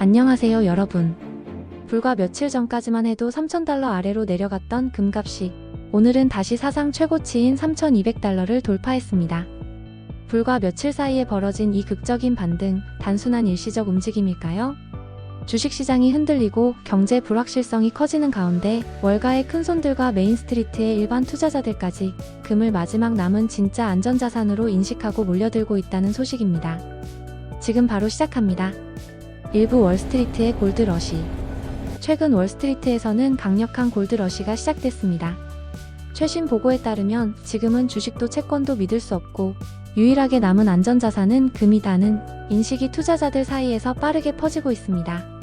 안녕하세요 여러분. 불과 며칠 전까지만 해도 3,000달러 아래로 내려갔던 금값이 오늘은 다시 사상 최고치인 3,200달러를 돌파했습니다. 불과 며칠 사이에 벌어진 이 극적인 반등, 단순한 일시적 움직임일까요? 주식시장이 흔들리고 경제 불확실성이 커지는 가운데 월가의 큰손들과 메인스트리트의 일반 투자자들까지 금을 마지막 남은 진짜 안전자산으로 인식하고 몰려들고 있다는 소식입니다. 지금 바로 시작합니다. 일부 월스트리트의 골드러시. 최근 월스트리트에서는 강력한 골드러시가 시작됐습니다. 최신 보고에 따르면 지금은 주식도 채권도 믿을 수 없고 유일하게 남은 안전자산은 금이다는 인식이 투자자들 사이에서 빠르게 퍼지고 있습니다.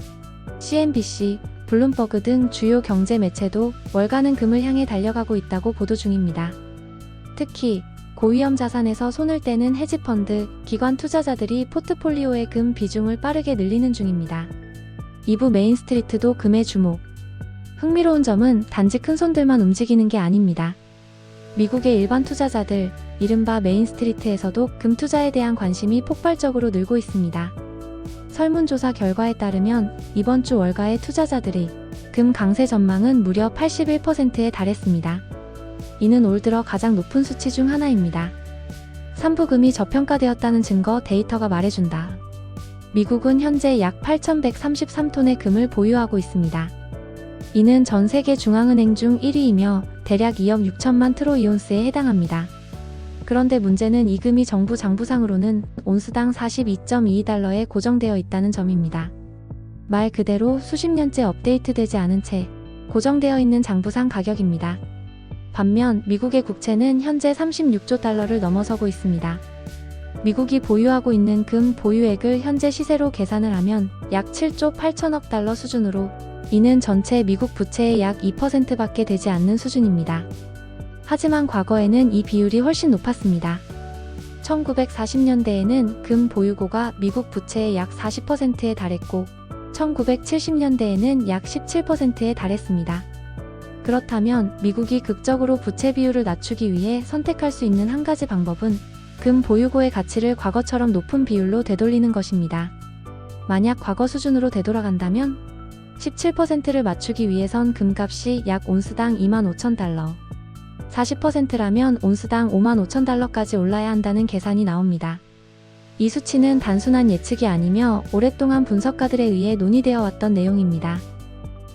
CNBC, 블룸버그 등 주요 경제 매체도 월가는 금을 향해 달려가고 있다고 보도 중입니다. 특히 고위험 자산에서 손을 떼는 헤지펀드, 기관 투자자들이 포트폴리오의 금 비중을 빠르게 늘리는 중입니다. 2부 메인스트리트도 금에 주목. 흥미로운 점은 단지 큰손들만 움직이는 게 아닙니다. 미국의 일반 투자자들, 이른바 메인스트리트에서도 금 투자에 대한 관심이 폭발적으로 늘고 있습니다. 설문조사 결과에 따르면 이번 주 월가의 투자자들의 금 강세 전망은 무려 81%에 달했습니다. 이는 올 들어 가장 높은 수치 중 하나입니다. 3부 금이 저평가되었다는 증거 데이터가 말해준다. 미국은 현재 약 8,133톤의 금을 보유하고 있습니다. 이는 전 세계 중앙은행 중 1위이며 대략 2억 6천만 트로이온스에 해당합니다. 그런데 문제는 이 금이 정부 장부상으로는 온스당 42.22달러에 고정되어 있다는 점입니다. 말 그대로 수십 년째 업데이트되지 않은 채 고정되어 있는 장부상 가격입니다. 반면 미국의 국채는 현재 36조 달러를 넘어서고 있습니다. 미국이 보유하고 있는 금 보유액을 현재 시세로 계산을 하면 약 7조 8천억 달러 수준으로 이는 전체 미국 부채의 약 2%밖에 되지 않는 수준입니다. 하지만 과거에는 이 비율이 훨씬 높았습니다. 1940년대에는 금 보유고가 미국 부채의 약 40%에 달했고 1970년대에는 약 17%에 달했습니다. 그렇다면 미국이 극적으로 부채 비율을 낮추기 위해 선택할 수 있는 한 가지 방법은 금 보유고의 가치를 과거처럼 높은 비율로 되돌리는 것입니다. 만약 과거 수준으로 되돌아간다면 17%를 맞추기 위해선 금값이 약 온스당 25,000달러, 40%라면 온스당 55,000달러까지 올라야 한다는 계산이 나옵니다. 이 수치는 단순한 예측이 아니며 오랫동안 분석가들에 의해 논의되어 왔던 내용입니다.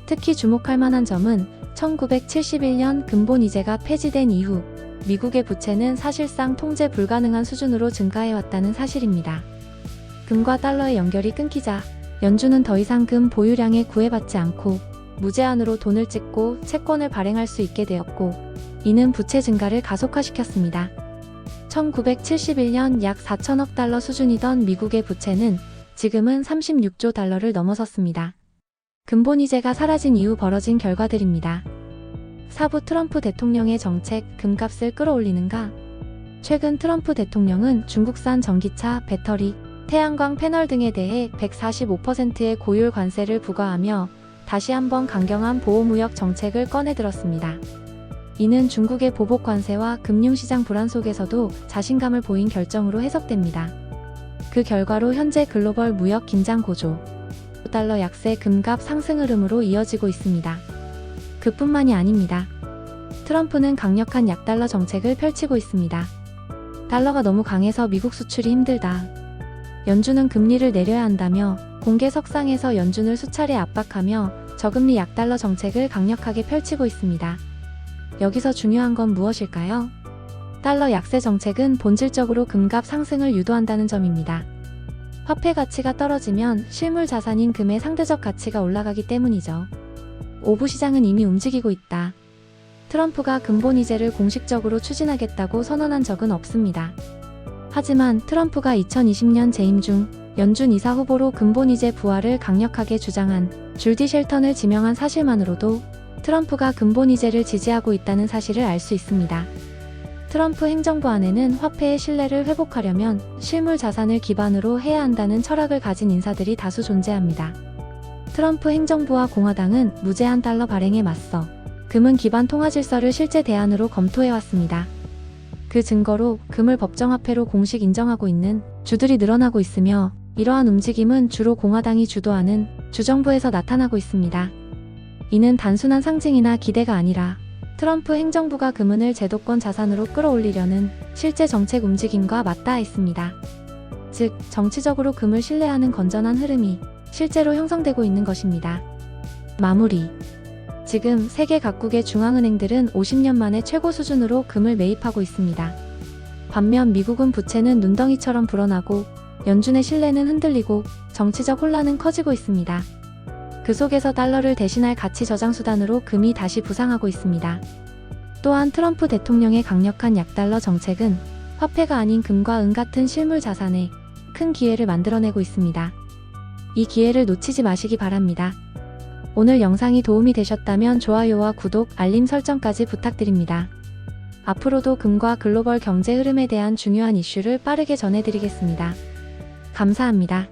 특히 주목할 만한 점은 1971년 근본이제가 폐지된 이후 미국의 부채는 사실상 통제 불가능한 수준으로 증가해왔다는 사실입니다. 금과 달러의 연결이 끊기자 연준은 더 이상 금 보유량에 구애받지 않고 무제한으로 돈을 찍고 채권을 발행할 수 있게 되었고 이는 부채 증가를 가속화시켰습니다. 1971년 약 4천억 달러 수준이던 미국의 부채는 지금은 36조 달러를 넘어섰습니다. 근본이제가 사라진 이후 벌어진 결과들입니다. 4부 트럼프 대통령의 정책, 금값을 끌어올리는가? 최근 트럼프 대통령은 중국산 전기차, 배터리, 태양광 패널 등에 대해 145%의 고율 관세를 부과하며 다시 한번 강경한 보호무역 정책을 꺼내들었습니다. 이는 중국의 보복 관세와 금융시장 불안 속에서도 자신감을 보인 결정으로 해석됩니다. 그 결과로 현재 글로벌 무역 긴장 고조, 달러 약세 금값 상승 흐름으로 이어지고 있습니다. 그뿐만이 아닙니다. 트럼프는 강력한 약달러 정책을 펼치고 있습니다. 달러가 너무 강해서 미국 수출이 힘들다. 연준은 금리를 내려야 한다며 공개석상에서 연준을 수차례 압박하며 저금리 약달러 정책을 강력하게 펼치고 있습니다. 여기서 중요한 건 무엇일까요? 달러 약세 정책은 본질적으로 금값 상승을 유도한다는 점입니다. 화폐 가치가 떨어지면 실물 자산인 금의 상대적 가치가 올라가기 때문이죠. 오부 시장은 이미 움직이고 있다. 트럼프가 근본이제를 공식적으로 추진하겠다고 선언한 적은 없습니다. 하지만 트럼프가 2020년 재임 중 연준 이사 후보로 근본이제 부활을 강력하게 주장한 줄디 셸턴을 지명한 사실만으로도 트럼프가 근본이제를 지지하고 있다는 사실을 알 수 있습니다. 트럼프 행정부 안에는 화폐의 신뢰를 회복하려면 실물 자산을 기반으로 해야 한다는 철학을 가진 인사들이 다수 존재합니다. 트럼프 행정부와 공화당은 무제한 달러 발행에 맞서 금은 기반 통화 질서를 실제 대안으로 검토해왔습니다. 그 증거로 금을 법정화폐로 공식 인정하고 있는 주들이 늘어나고 있으며 이러한 움직임은 주로 공화당이 주도하는 주정부에서 나타나고 있습니다. 이는 단순한 상징이나 기대가 아니라 트럼프 행정부가 금은을 제도권 자산으로 끌어올리려는 실제 정책 움직임과 맞닿아 있습니다. 즉, 정치적으로 금을 신뢰하는 건전한 흐름이 실제로 형성되고 있는 것입니다. 마무리. 지금 세계 각국의 중앙은행들은 50년 만에 최고 수준으로 금을 매입하고 있습니다. 반면 미국은 부채는 눈덩이처럼 불어나고 연준의 신뢰는 흔들리고 정치적 혼란은 커지고 있습니다. 그 속에서 달러를 대신할 가치 저장 수단으로 금이 다시 부상하고 있습니다. 또한 트럼프 대통령의 강력한 약달러 정책은 화폐가 아닌 금과 은 같은 실물 자산에 큰 기회를 만들어내고 있습니다. 이 기회를 놓치지 마시기 바랍니다. 오늘 영상이 도움이 되셨다면 좋아요와 구독, 알림 설정까지 부탁드립니다. 앞으로도 금과 글로벌 경제 흐름에 대한 중요한 이슈를 빠르게 전해드리겠습니다. 감사합니다.